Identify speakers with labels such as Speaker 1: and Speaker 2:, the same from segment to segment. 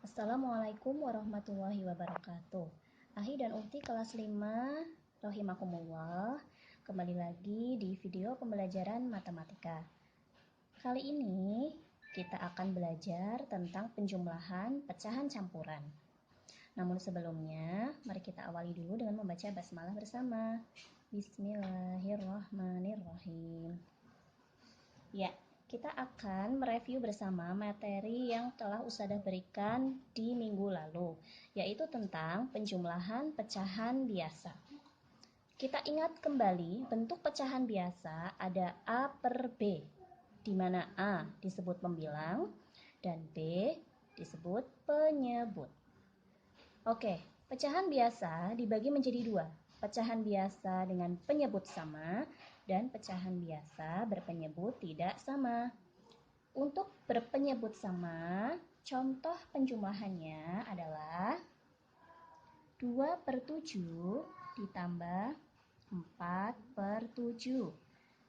Speaker 1: Assalamualaikum warahmatullahi wabarakatuh. Ahi dan Uhti kelas 5, rahimakumullah. Kembali lagi di video pembelajaran matematika. Kali ini kita akan belajar tentang penjumlahan pecahan campuran. Namun sebelumnya, mari kita awali dulu dengan membaca basmalah bersama. Bismillahirrahmanirrahim. Ya, kita akan mereview bersama materi yang telah Ustadzah berikan di minggu lalu, yaitu tentang penjumlahan pecahan biasa. Kita ingat kembali bentuk pecahan biasa ada A per B, di mana A disebut pembilang dan B disebut penyebut. Oke, pecahan biasa dibagi menjadi dua. Pecahan biasa dengan penyebut sama dan pecahan biasa berpenyebut tidak sama. Untuk berpenyebut sama, contoh penjumlahannya adalah 2 per 7 ditambah 4 per 7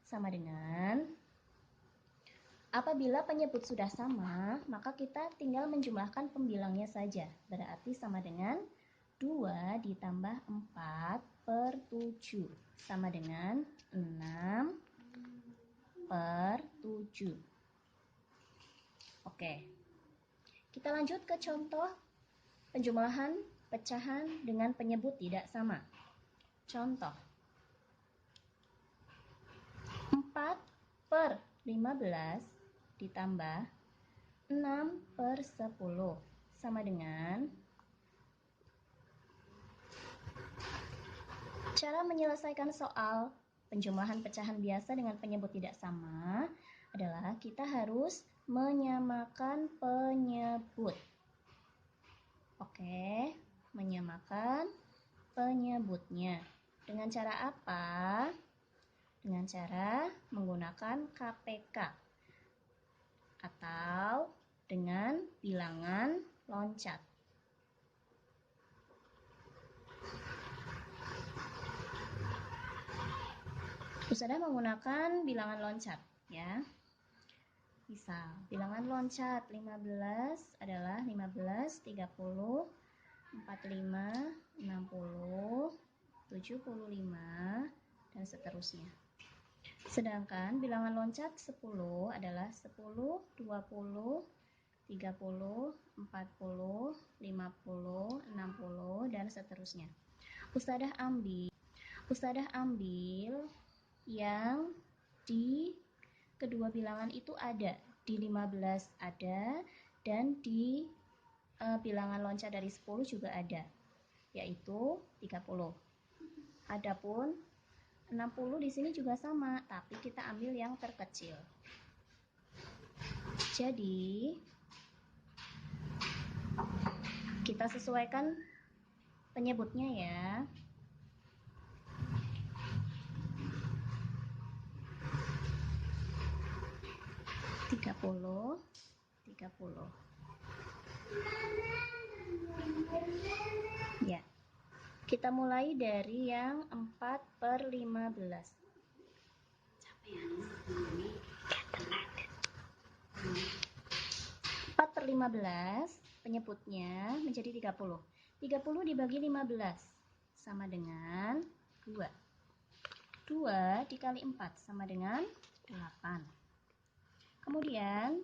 Speaker 1: sama dengan, apabila penyebut sudah sama, maka kita tinggal menjumlahkan pembilangnya saja. Berarti sama dengan 2 ditambah 4 per 7 sama dengan 6 per 7. Oke, kita lanjut ke contoh penjumlahan pecahan dengan penyebut tidak sama. Contoh 4 per 15 ditambah 6 per 10 sama dengan, cara menyelesaikan soal penjumlahan pecahan biasa dengan penyebut tidak sama adalah kita harus menyamakan penyebut. Oke, menyamakan penyebutnya. Dengan cara apa? Dengan cara menggunakan KPK atau dengan bilangan loncat. Ustadzah menggunakan bilangan loncat ya. Misal, bilangan loncat 15 adalah 15, 30, 45, 60, 75, dan seterusnya. Sedangkan bilangan loncat 10 adalah 10, 20, 30, 40, 50, 60, dan seterusnya. Ustadzah ambil yang di kedua bilangan itu ada, di 15 ada, dan di bilangan loncat dari 10 juga ada, yaitu 30. Adapun 60 di sini juga sama, tapi kita ambil yang terkecil. Jadi kita sesuaikan penyebutnya ya. Tiga puluh. Ya, kita mulai dari yang 4 per 15. 4 per 15 penyebutnya menjadi 30. 30 dibagi 15 sama dengan 2. 2 dikali 4 sama dengan 8. Kemudian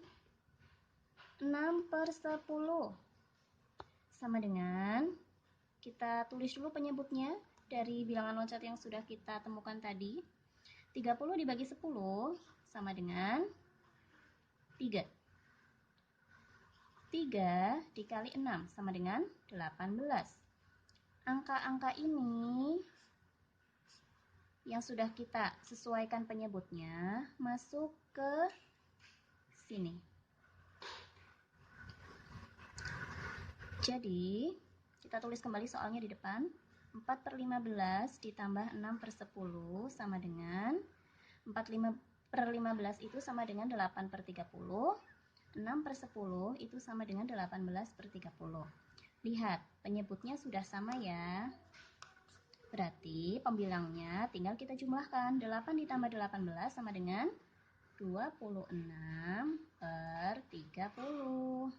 Speaker 1: 6 per 10 sama dengan, kita tulis dulu penyebutnya dari bilangan loncat yang sudah kita temukan tadi. 30 dibagi 10 sama dengan 3. 3 dikali 6 sama dengan 18. Angka-angka ini yang sudah kita sesuaikan penyebutnya masuk ke sini. Jadi, kita tulis kembali soalnya di depan. 4 per 15 ditambah 6 per 10 sama dengan 4 per 15 itu sama dengan 8 per 30. 6 per 10 itu sama dengan 18 per 30. Lihat, penyebutnya sudah sama ya. Berarti pembilangnya tinggal kita jumlahkan. 8 ditambah 18 sama dengan 26 per 30.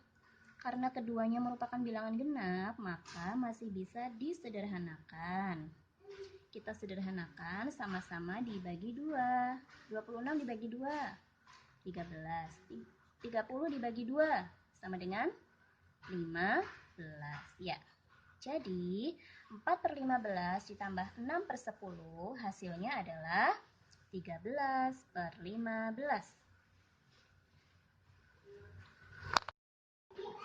Speaker 1: Karena keduanya merupakan bilangan genap, maka masih bisa disederhanakan. Kita sederhanakan, sama-sama dibagi 2. 26 dibagi 2, 13. 30 dibagi 2, sama dengan 15. Ya. Jadi, 4/15 ditambah 6/10 hasilnya adalah 13/15.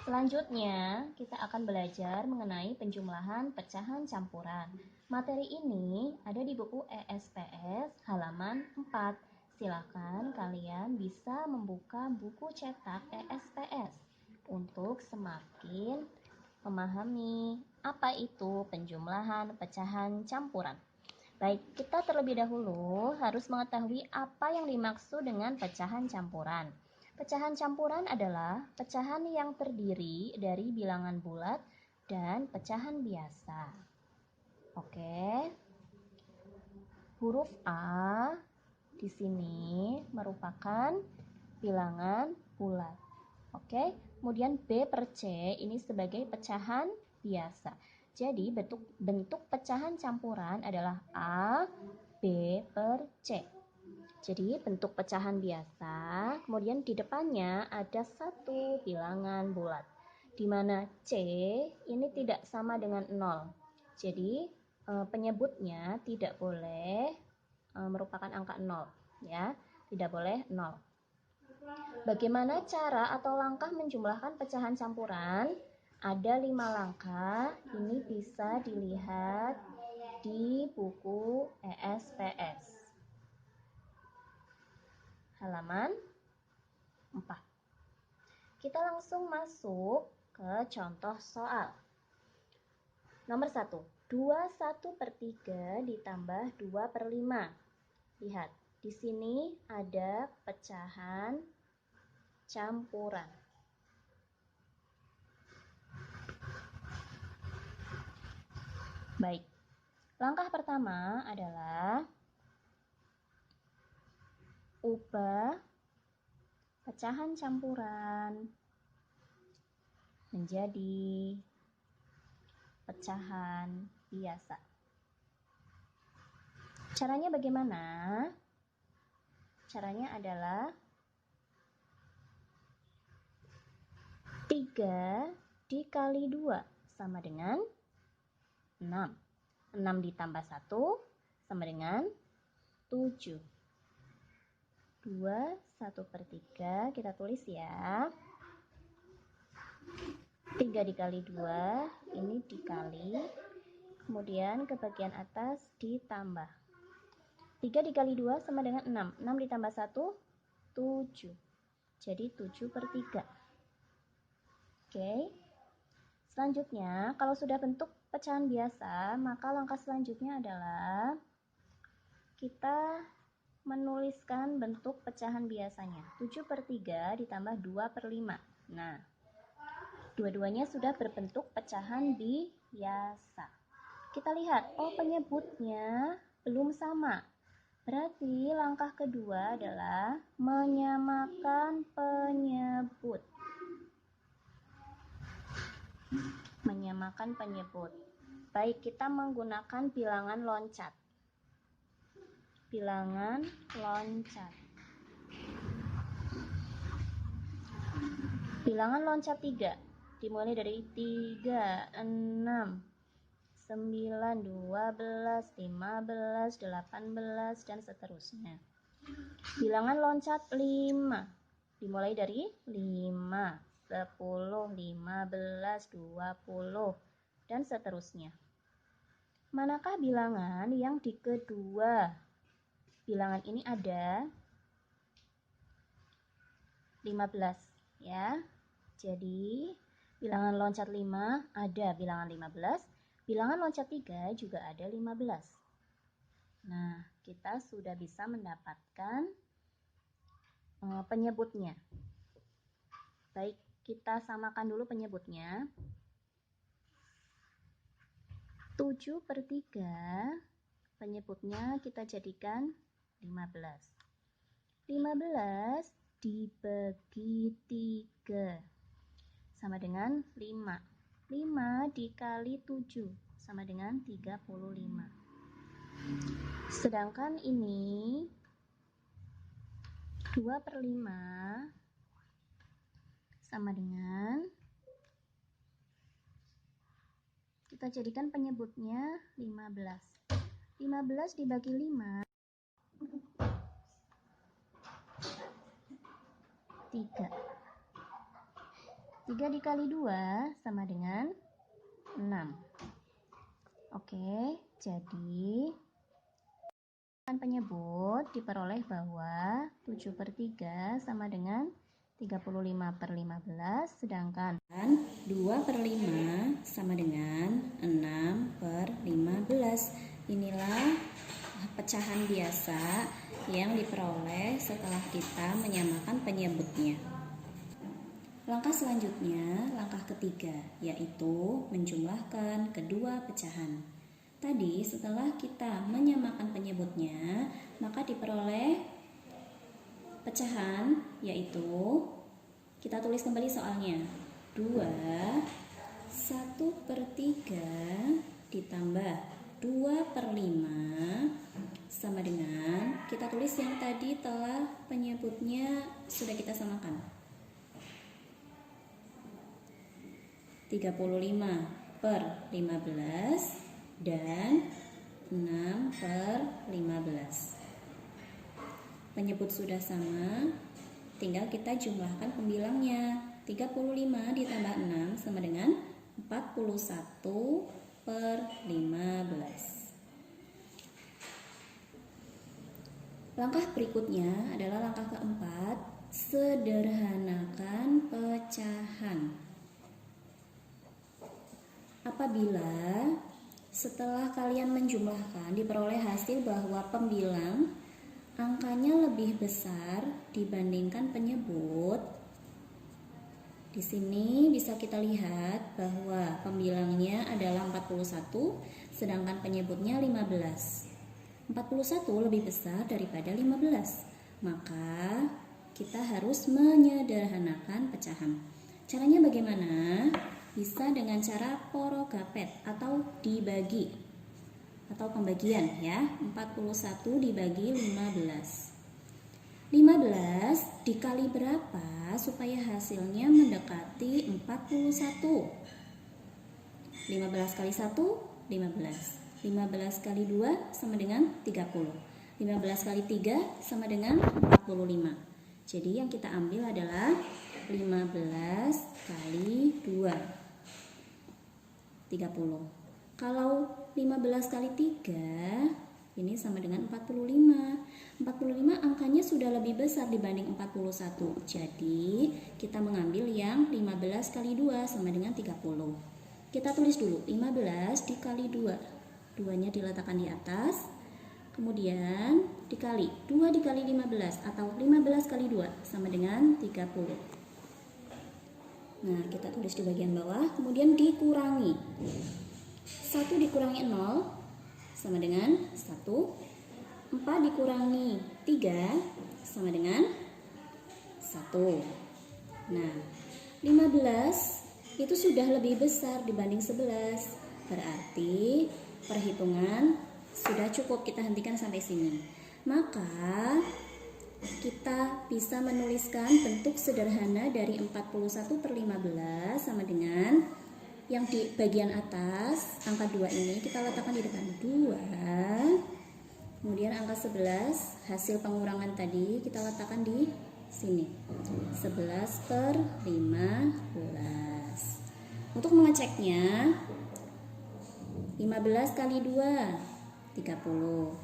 Speaker 1: Selanjutnya, kita akan belajar mengenai penjumlahan pecahan campuran. Materi ini ada di buku ESPS halaman 4. Silakan kalian bisa membuka buku cetak ESPS untuk semakin memahami apa itu penjumlahan pecahan campuran. Baik, kita terlebih dahulu harus mengetahui apa yang dimaksud dengan pecahan campuran. Pecahan campuran adalah pecahan yang terdiri dari bilangan bulat dan pecahan biasa. Oke. Huruf A di sini merupakan bilangan bulat. Oke. Kemudian B per C ini sebagai pecahan biasa. Jadi bentuk pecahan campuran adalah A, B per C. Jadi bentuk pecahan biasa, kemudian di depannya ada satu bilangan bulat, di mana C ini tidak sama dengan 0. Jadi penyebutnya tidak boleh merupakan angka 0, ya, tidak boleh 0. Bagaimana cara atau langkah menjumlahkan pecahan campuran? Ada 5 langkah, ini bisa dilihat di buku ESPS. Halaman 4. Kita langsung masuk ke contoh soal. Nomor 1. 21/3 ditambah 2/5. Lihat, di sini ada pecahan campuran. Baik, langkah pertama adalah ubah pecahan campuran menjadi pecahan biasa. Caranya bagaimana? Caranya adalah 3 dikali 2 sama dengan 6. 6 ditambah 1 sama dengan 7. 2, 1/3 kita tulis ya. 3 dikali 2 ini dikali, kemudian ke bagian atas ditambah. 3 dikali 2 sama dengan 6. 6 ditambah 1, 7. Jadi 7/3. Oke. Selanjutnya, kalau sudah bentuk pecahan biasa, maka langkah selanjutnya adalah kita menuliskan bentuk pecahan biasanya. 7/3 ditambah 2/5. Nah, dua-duanya sudah berbentuk pecahan biasa. Kita lihat, oh penyebutnya belum sama. Berarti langkah kedua adalah menyamakan penyebut. Menyamakan penyebut. Baik, kita menggunakan bilangan loncat. Bilangan loncat. Bilangan loncat 3 dimulai dari 3, 6, 9, 12, 15, 18 dan seterusnya. Bilangan loncat 5 dimulai dari 5, 10, 15, 20 dan seterusnya. Manakah bilangan yang di kedua? Bilangan ini ada 15 ya. Jadi bilangan loncat 5 ada bilangan 15, bilangan loncat 3 juga ada 15. Nah, kita sudah bisa mendapatkan penyebutnya. Baik, kita samakan dulu penyebutnya. 7/3 penyebutnya kita jadikan 15. 15 dibagi 3 sama dengan 5. 5 dikali 7 sama dengan 35. Sedangkan ini 2/5 sama dengan, kita jadikan penyebutnya 15. 15 dibagi 5, 3. 3 dikali 2 sama dengan 6. Oke, jadi penyebut diperoleh bahwa 7/3 sama dengan 35/15, sedangkan 2/5 sama dengan 6/15. Inilah pecahan biasa yang diperoleh setelah kita menyamakan penyebutnya. Langkah selanjutnya, langkah ketiga, yaitu menjumlahkan kedua pecahan. Tadi setelah kita menyamakan penyebutnya, maka diperoleh pecahan, yaitu kita tulis kembali soalnya. 2, 1/3 ditambah 2/5 sama dengan, kita tulis yang tadi telah penyebutnya sudah kita samakan. 35/15 dan 6/15. Penyebut sudah sama, tinggal kita jumlahkan pembilangnya. 35 ditambah 6 sama dengan 41/15. Langkah berikutnya adalah langkah keempat, sederhanakan pecahan. Apabila setelah kalian menjumlahkan diperoleh hasil bahwa pembilang angkanya lebih besar dibandingkan penyebut, di sini bisa kita lihat bahwa pembilangnya adalah 41, sedangkan penyebutnya 15. 41 lebih besar daripada 15, maka kita harus menyederhanakan pecahan. Caranya bagaimana? Bisa dengan cara porogapet atau dibagi atau pembagian ya. 41 dibagi 15. 15 dikali berapa supaya hasilnya mendekati 41? 15 kali 1, 15. 15 kali 2 sama dengan 30. 15 kali 3 sama dengan 45. Jadi yang kita ambil adalah 15 kali 2. 30. Kalau 15 kali 3 ini sama dengan 45. 45 angkanya sudah lebih besar dibanding 41. Jadi kita mengambil yang 15 kali 2 sama dengan 30. Kita tulis dulu 15 dikali 2. 2-nya diletakkan di atas. Kemudian dikali 2 dikali 15 atau 15 kali 2 sama dengan 30. Nah, kita tulis di bagian bawah, kemudian dikurangi. 1 dikurangi 0 sama dengan 1. 4 dikurangi 3 sama dengan 1. Nah, 15 itu sudah lebih besar dibanding 11. Berarti perhitungan sudah cukup, kita hentikan sampai sini. Maka kita bisa menuliskan bentuk sederhana dari 41/15 sama dengan yang di bagian atas, angka 2 ini kita letakkan di depan 2. Kemudian angka 11, hasil pengurangan tadi kita letakkan di sini. 11/15. Untuk mengeceknya, 15 kali 2, 30.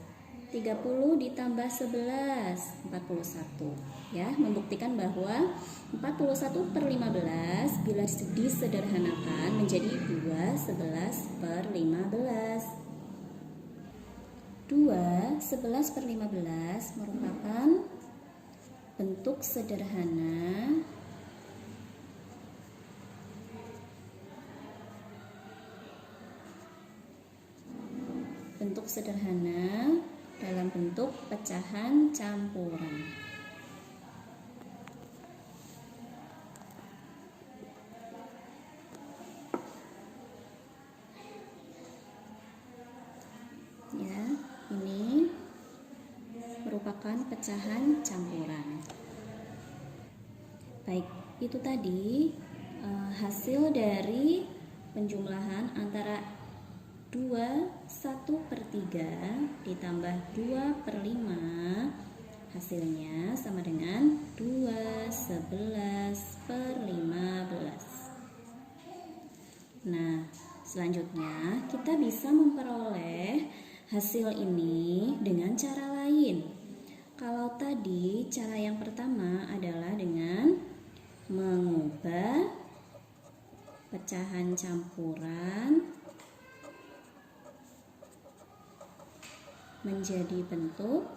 Speaker 1: 30 ditambah 11, 41. Ya, membuktikan bahwa 41/15 bila disederhanakan menjadi 2 11/15. 2 11/15 merupakan bentuk sederhana dalam bentuk pecahan campuran. merupakan pecahan campuran. Baik, itu tadi hasil dari penjumlahan antara 2/1/3 ditambah 2/5, hasilnya sama dengan 2/11/15. Nah, selanjutnya kita bisa memperoleh hasil ini dengan cara lain. Kalau tadi cara yang pertama adalah dengan mengubah pecahan campuran menjadi bentuk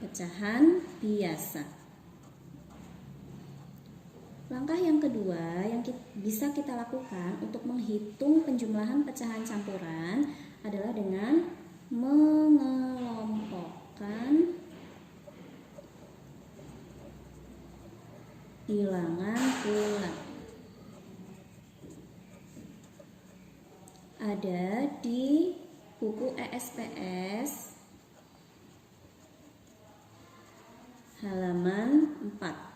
Speaker 1: pecahan biasa. Langkah yang kedua yang bisa kita lakukan untuk menghitung penjumlahan pecahan campuran adalah dengan mengelompokkan bilangan bulat. Ada di buku ESPS halaman 4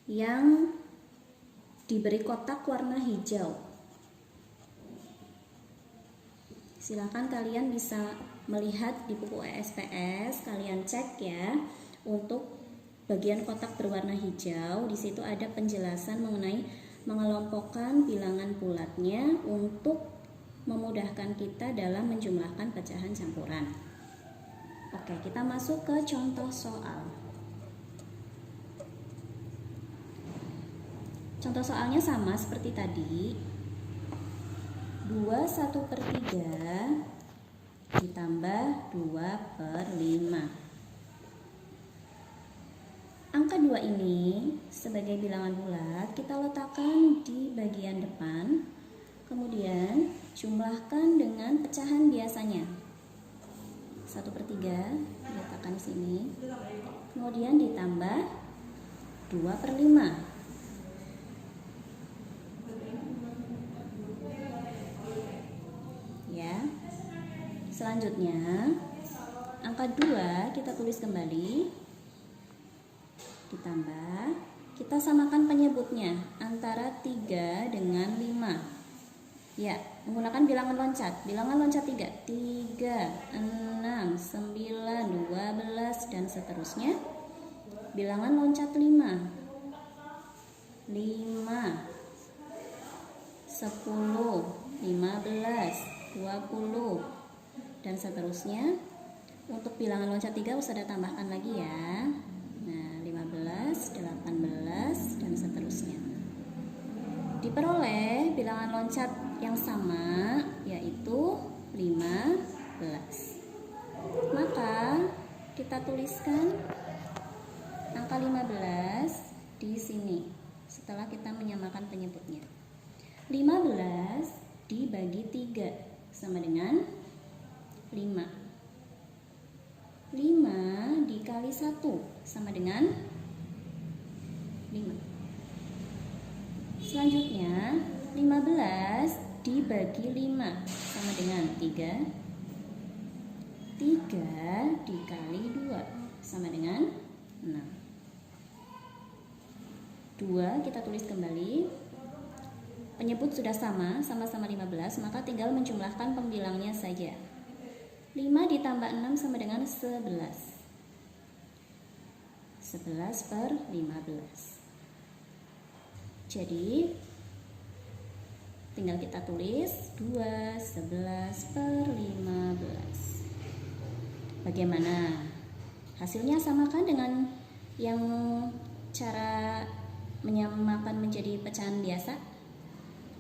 Speaker 1: yang diberi kotak warna hijau. Silakan kalian bisa melihat di buku ESPS, kalian cek ya untuk bagian kotak berwarna hijau. Di situ ada penjelasan mengenai mengelompokkan bilangan bulatnya untuk memudahkan kita dalam menjumlahkan pecahan campuran. Oke, kita masuk ke contoh soal. Contoh soalnya sama seperti tadi. 2/1/3 ditambah 2/5. Angka 2 ini sebagai bilangan bulat kita letakkan di bagian depan. Kemudian jumlahkan dengan pecahan biasanya. 1/3 diletakkan di sini. Kemudian ditambah 2/5. Ya. Selanjutnya angka 2 kita tulis kembali, ditambah, kita samakan penyebutnya antara 3 dengan 5. Ya, menggunakan bilangan loncat. Bilangan loncat 3, 6, 9, 12 dan seterusnya. Bilangan loncat 5, 10, 15, 20 dan seterusnya. Untuk bilangan loncat 3 usah ada tambahkan lagi ya. Nah, 15, 18 dan seterusnya. Diperoleh bilangan loncat yang sama, yaitu 15. Maka kita tuliskan angka 15 di sini setelah kita menyamakan penyebutnya. 15 dibagi 3 sama dengan 5. 5 dikali 1 sama dengan 5. Selanjutnya 15 dibagi 5 sama dengan 3. 3 dikali 2 sama dengan 6. 2 kita tulis kembali. Penyebut sudah sama-sama 15, maka tinggal menjumlahkan pembilangnya saja. 5 ditambah 6 sama dengan 11. 11/15. Jadi tinggal kita tulis 2/11/15. Bagaimana? Hasilnya samakan dengan yang cara menyamakan menjadi pecahan biasa?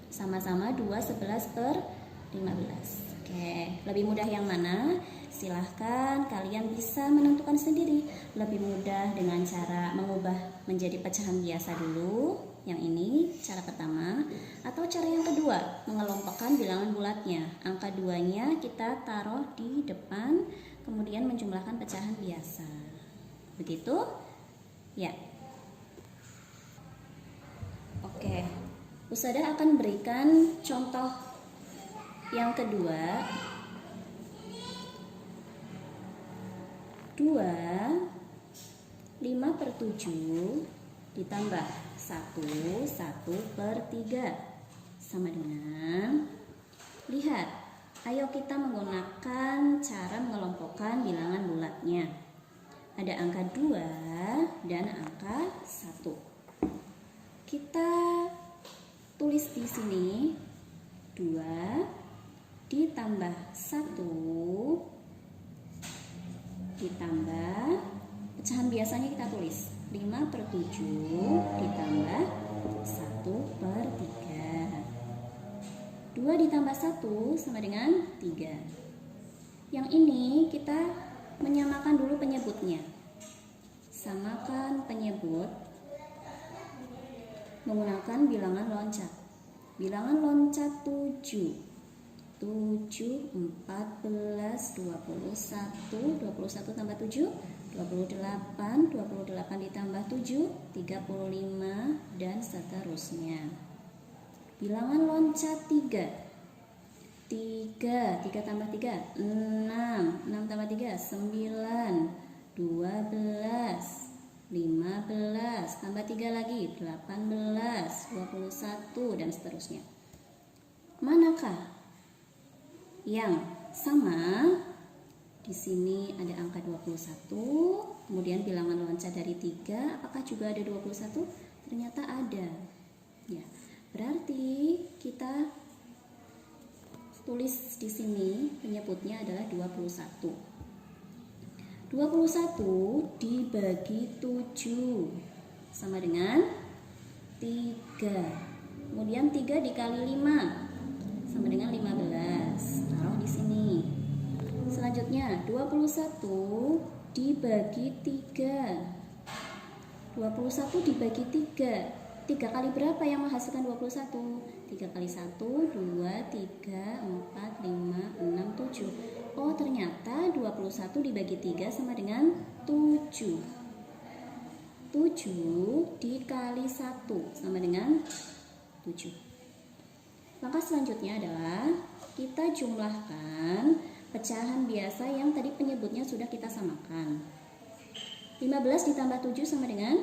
Speaker 1: Sama-sama 2/11/15. Oke, lebih mudah yang mana? Silahkan kalian bisa menentukan sendiri. Lebih mudah dengan cara mengubah menjadi pecahan biasa dulu, yang ini cara pertama. Atau cara yang kedua, mengelompokkan bilangan bulatnya. Angka 2-nya kita taruh di depan, kemudian menjumlahkan pecahan biasa. Begitu? Ya. Oke. Ustadzah akan berikan contoh Yang kedua, 5/7 ditambah 1/3 sama dengan, lihat, ayo kita menggunakan cara mengelompokkan bilangan bulatnya. Ada angka 2 dan angka 1. Kita tulis di sini 2 ditambah 1 ditambah, pecahan biasanya kita tulis 5/7 ditambah 1/3. 2 ditambah 1 sama dengan 3. Yang ini kita menyamakan dulu penyebutnya. Samakan penyebut menggunakan bilangan loncat. Bilangan loncat 7, 14, 21 tambah 7, 28 ditambah 7, 35, dan seterusnya. Bilangan loncat 3 tambah 3, 6 tambah 3, 9, 12, 15, tambah 3 lagi, 18, 21, dan seterusnya. Manakah yang sama? Di sini ada angka 21, kemudian bilangan loncat dari 3, apakah juga ada 21? Ternyata ada. Ya, berarti kita tulis di sini penyebutnya adalah 21. 21 dibagi 7 sama dengan 3. Kemudian 3 dikali 5 sama dengan 15. Taruh di sini. Selanjutnya 21 dibagi 3. 21 dibagi 3. 3 kali berapa yang menghasilkan 21? 3 kali 1, 2, 3, 4, 5, 6, 7. Oh, ternyata 21 dibagi 3 sama dengan 7. 7 dikali 1 sama dengan 7. Maka selanjutnya adalah kita jumlahkan pecahan biasa yang tadi penyebutnya sudah kita samakan. 15 ditambah 7 sama dengan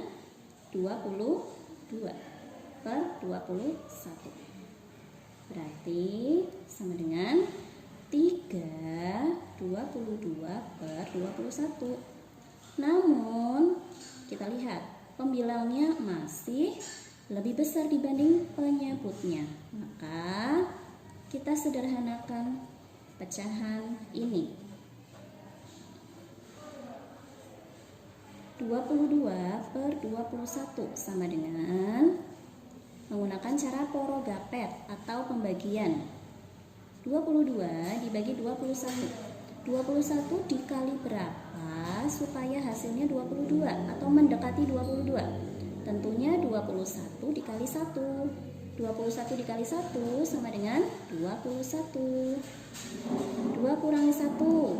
Speaker 1: 22 per 21. Berarti sama dengan 22 per 21. Namun kita lihat pembilangnya masih lebih besar dibanding penyebutnya. Maka kita sederhanakan pecahan ini. 22 per 21 sama dengan menggunakan cara porogapet atau pembagian. 22 dibagi 21. 21 dikali berapa supaya hasilnya 22 atau mendekati 22? Tentunya 21 dikali 1. 21 dikali 1 sama dengan 21. 2 kurangi 1.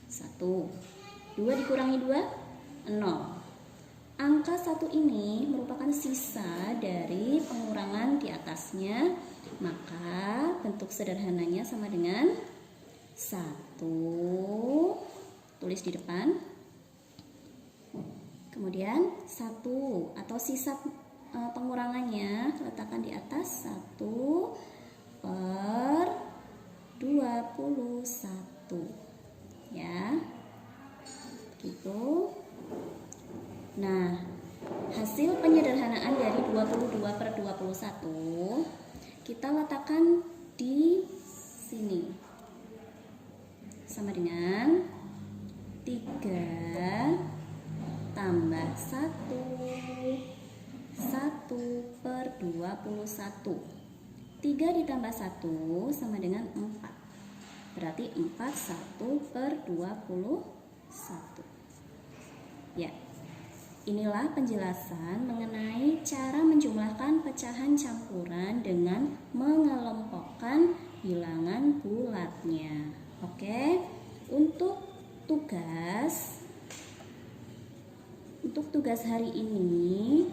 Speaker 1: 1. 2 dikurangi 2, 0. Angka 1 ini merupakan sisa dari pengurangan di atasnya. Maka bentuk sederhananya sama dengan 1. Tulis di depan. Kemudian 1 atau sisa pengurangannya letakkan di atas 1 per 21. Ya. Gitu. Nah, hasil penyederhanaan dari 22 per 21 kita letakkan di sini. Sama dengan 3 tambah 1 per 21. 3 ditambah 1 sama dengan 4. Berarti 1 per 21. Ya, inilah penjelasan mengenai cara menjumlahkan pecahan campuran dengan mengelompokkan bilangan bulatnya. Oke, untuk tugas hari ini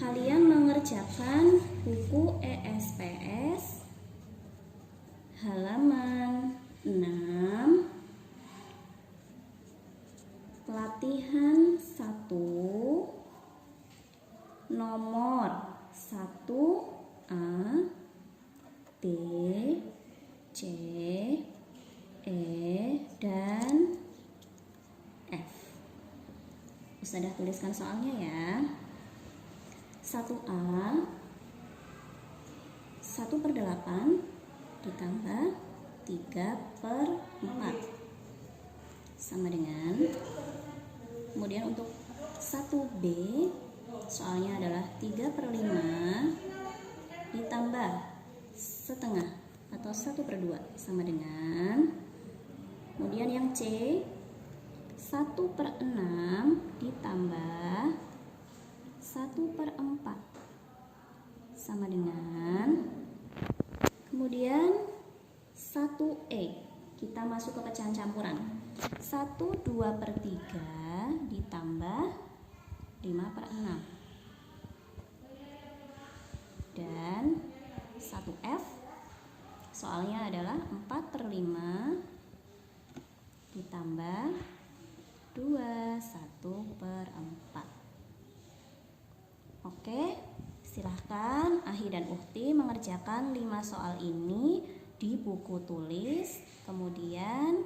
Speaker 1: kalian mengerjakan buku ESPS halaman 6, latihan 1, nomor 1A, B, C, E, dan F. Ustazah tuliskan soalnya ya. 1A 1/8 ditambah 3/4 sama dengan, kemudian untuk 1B soalnya adalah 3/5 ditambah setengah atau 1/2 sama dengan, kemudian yang C 1/6 ditambah 1/4 sama dengan, kemudian 1E kita masuk ke pecahan campuran, 1/2/3 ditambah 5/6 dan 1F soalnya adalah 4/5 ditambah 2 1/4. Oke, silahkan Ahi dan Uhti mengerjakan 5 soal ini di buku tulis, kemudian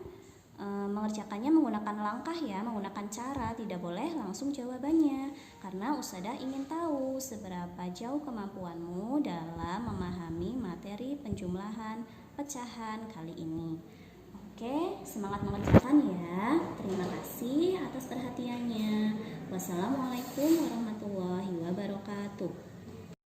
Speaker 1: mengerjakannya menggunakan langkah ya, menggunakan cara, tidak boleh langsung jawabannya, karena Ustazah ingin tahu seberapa jauh kemampuanmu dalam memahami materi penjumlahan pecahan kali ini. Oke, semangat mengerjakan ya. Terima kasih atas perhatiannya. Wassalamualaikum warahmatullahi wabarakatuh.